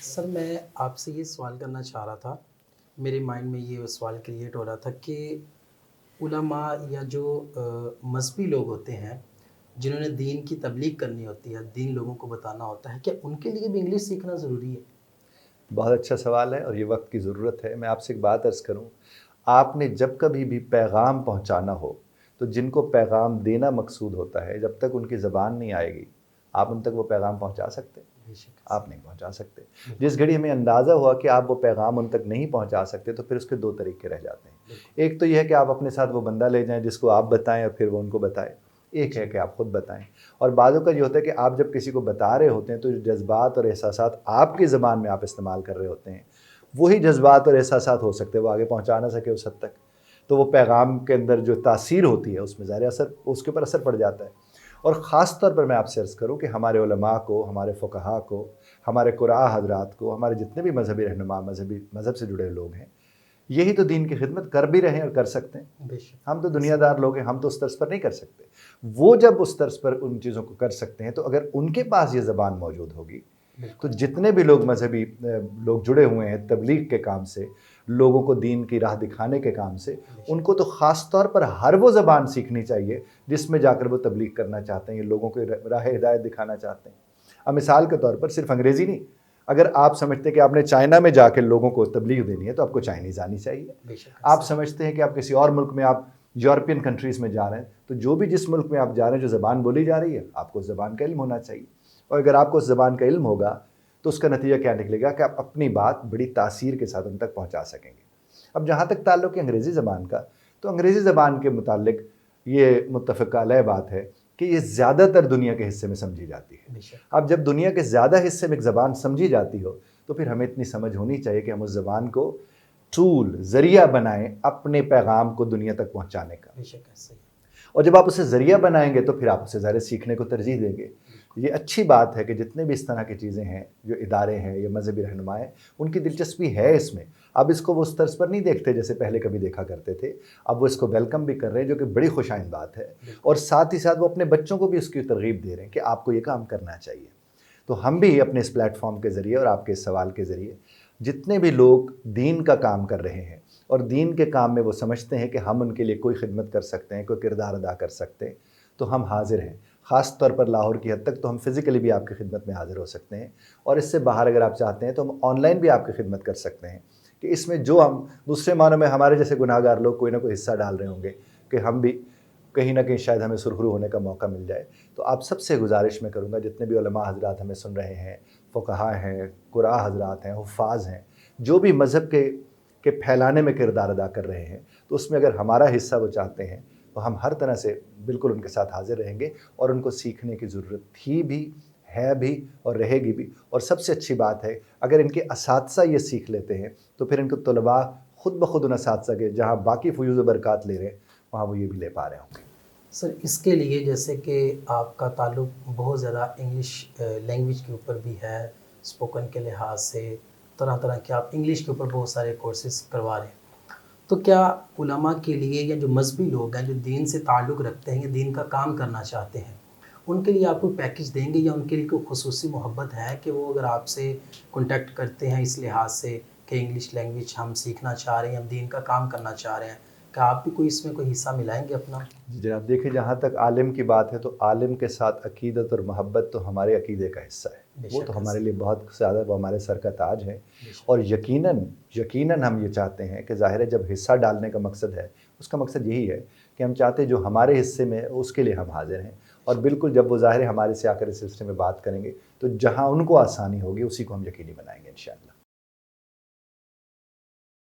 Sir मैं आपसे ये सवाल करना चाह रहा था। मेरे माइंड में ये सवाल क्रिएट हो रहा था कि उलमा या जो मज़हबी लोग होते हैं, जिन्होंने दीन की तबलीग करनी होती है, दीन लोगों को बताना होता है, क्या उनके लिए भी इंग्लिश सीखना ज़रूरी है? बहुत अच्छा सवाल है और ये वक्त की ज़रूरत है। मैं आपसे एक बात अर्ज़ करूँ, आपने जब कभी भी पैगाम पहुँचाना हो, तो जिनको पैगाम देना मकसूद होता है, जब तक उनकी ज़बान नहीं आएगी, आप उन तक वो पैगाम पहुँचा सकते हैं? बेशक आप सही। नहीं पहुँचा सकते। बिल्कुल, जिस घड़ी हमें अंदाज़ा हुआ कि आप वो पैगाम उन तक नहीं पहुँचा सकते, तो फिर उसके 2 तरीके रह जाते हैं। बिल्कुल। एक तो ये है कि आप अपने साथ वो बंदा ले जाएँ जिसको आप बताएँ और फिर वो उनको बताए। एक है जी, कि आप खुद बताएँ। और बाज़ औक़ात ये होता है कि आप जब किसी को बता रहे होते हैं, तो जो जज़्बात और एहसासात आपकी ज़बान में आप इस्तेमाल कर रहे होते हैं, वही जज़्बात और एहसासात हो सकते हैं वो आगे पहुँचा ना सके उस हद तक। तो वो पैगाम के अंदर जो तासीर होती है उसमें ज़ाहिर असर उसके ऊपर असर पड़ जाता है। और ख़ास तौर पर मैं आपसे अर्ज़ करूँ कि हमारे उलमा को, हमारे फ़ुक़हा को, हमारे क़ुराअ हज़रात को, हमारे जितने भी मज़हबी रहनुमा मज़हब से जुड़े लोग हैं, यही तो दीन की खिदमत कर भी रहे हैं और कर सकते हैं। बेशक। हम तो स दुनियादार लोग हैं, हम तो उस तर्ज़ पर नहीं कर सकते। वो जब उस तर्ज़ पर उन चीज़ों को कर सकते हैं, तो अगर उनके पास ये ज़बान मौजूद होगी, तो बिल्कुल, जितने भी लोग मज़हबी लोग जुड़े हुए हैं तबलीग के काम से, लोगों को दीन की राह दिखाने के काम से, बेशक, उनको तो ख़ास तौर पर हर वो ज़बान सीखनी चाहिए, जिसमें जाकर वो तबलीग करना चाहते हैं, ये लोगों को राह हिदायत दिखाना चाहते हैं। अब मिसाल के तौर पर सिर्फ़ अंग्रेज़ी नहीं, अगर आप समझते हैं कि आपने चाइना में जाके लोगों को तबलीग देनी है, तो आपको चाइनीज़ आनी चाहिए। बेशक आप सही। समझते हैं कि आप किसी और मुल्क में आप यूरोपियन कंट्रीज़ में जा रहे हैं, तो जो भी जिस मुल्क में आप जा रहे हैं, जो ज़बान बोली जा रही है, आपको उस ज़बान का इल्म होना चाहिए। और अगर आपको उस ज़बान का इल्म होगा, तो उसका नतीजा क्या निकलेगा कि आप अपनी बात बड़ी तासीर के साथ उन तक पहुँचा सकेंगे। अब जहाँ तक ताल्लुक़ है अंग्रेज़ी ज़बान का, तो अंग्रेज़ी ज़बान के मुतालिक ये मुत्तफ़क़ अलैह बात है कि ये ज़्यादातर दुनिया के हिस्से में समझी जाती है। बेशक, अब जब दुनिया के ज़्यादा हिस्से में एक ज़बान समझी जाती हो, तो फिर हमें इतनी समझ होनी चाहिए कि हम उस ज़बान को टूल, ज़रिया बनाएँ अपने पैगाम को दुनिया तक पहुँचाने का। बेशक है सही। और जब आप उसे ज़रिया बनाएँगे, तो फिर आप उसे ज़ाहिर है सीखने को तरजीह देंगे। बिल्कुल, ये अच्छी बात है कि जितने भी इस तरह की चीज़ें हैं, जो इदारे हैं या मज़हबी रहनुमा हैं, उनकी दिलचस्पी है इसमें। अब इसको वो उस तर्ज़ पर नहीं देखते जैसे पहले कभी देखा करते थे। अब वो इसको वेलकम भी कर रहे हैं, जो कि बड़ी खुशाइंद बात है। बिल्कुल, और साथ ही साथ वो अपने बच्चों को भी उसकी तरग़ीब दे रहे हैं कि आपको ये काम करना चाहिए। तो हम भी अपने इस प्लेटफ़ॉर्म के ज़रिए और आपके इस सवाल के ज़रिए, जितने भी लोग दीन का काम कर रहे हैं और दीन के काम में वो समझते हैं कि हम उनके लिए कोई खिदमत कर सकते हैं, कोई किरदार अदा कर सकते हैं, तो हम हाज़िर हैं। ख़ास तौर पर लाहौर की हद तक तो हम फ़िज़िकली भी आपकी खिदमत में हाज़िर हो सकते हैं, और इससे बाहर अगर आप चाहते हैं तो हम ऑनलाइन भी आपकी खिदमत कर सकते हैं कि इसमें जो हम दूसरे मानों में हमारे जैसे गुनाहगार लोग कोई ना कोई हिस्सा डाल रहे होंगे कि हम भी कहीं न कहीं शायद हमें सुरखरू होने का मौका मिल जाए। तो आप सबसे गुज़ारिश मैं करूँगा, जितने भी उलमा हज़रात हमें सुन रहे हैं, फ़ुक़हा हैं, क़ुराअ हज़रात हैं, हुफ़्फ़ाज़ हैं, जो भी मज़हब के फैलाने में किरदार अदा कर रहे हैं, तो उसमें अगर हमारा हिस्सा वो चाहते हैं, तो हम हर तरह से बिल्कुल उनके साथ हाज़िर रहेंगे और उनको सीखने की ज़रूरत थी भी, है भी और रहेगी भी। और सबसे अच्छी बात है, अगर इनके असातिज़ा ये सीख लेते हैं, तो फिर इनको तलबा खुद ब खुद उन असातिज़ा के जहाँ बाकी फ़ुयूज़ व बरक़ात ले रहे हैं, वहाँ वो ये भी ले पा रहे होंगे। सर इसके लिए जैसे कि आपका ताल्लुक बहुत ज़्यादा इंग्लिश लैंग्वेज के ऊपर भी है, स्पोकन के लिहाज से तरह-तरह के आप इंग्लिश के ऊपर बहुत सारे कोर्सेज़ करवा रहे हैं। तो क्या उलमा के लिए या जो मज़हबी लोग हैं, जो दीन से ताल्लुक़ रखते हैं या दीन का काम करना चाहते हैं, उनके लिए आप कोई पैकेज देंगे या उनके लिए कोई ख़ुसूसी मोहब्बत है कि वो अगर आपसे कॉन्टैक्ट करते हैं इस लिहाज से कि इंग्लिश लैंग्वेज हम सीखना चाह रहे हैं, हम दीन का काम करना चाह रहे हैं, क्या आप भी कोई इसमें कोई हिस्सा मिलाएँगे अपना? जी जनाब, देखिए जहाँ तक आलिम की बात है, तो आलिम के साथ अक़ीदत और मोहब्बत तो हमारे अक़ीदे का हिस्सा है। वो तो बेशक है हमारे सही, लिए बहुत ज़्यादा, वो हमारे सर का ताज है। बेशक, और यकीनन यकीनन हम ये चाहते हैं कि ज़ाहिर है जब हिस्सा डालने का मकसद है, उसका मकसद यही है कि हम चाहते हैं जो हमारे हिस्से में है उसके लिए हम हाज़िर हैं। और बिल्कुल जब वो ज़ाहिर है हमारे से आकर इस सिलसिले में बात करेंगे, तो जहाँ उनको आसानी होगी उसी को हम यकीनी बनाएँगे इंशाअल्लाह।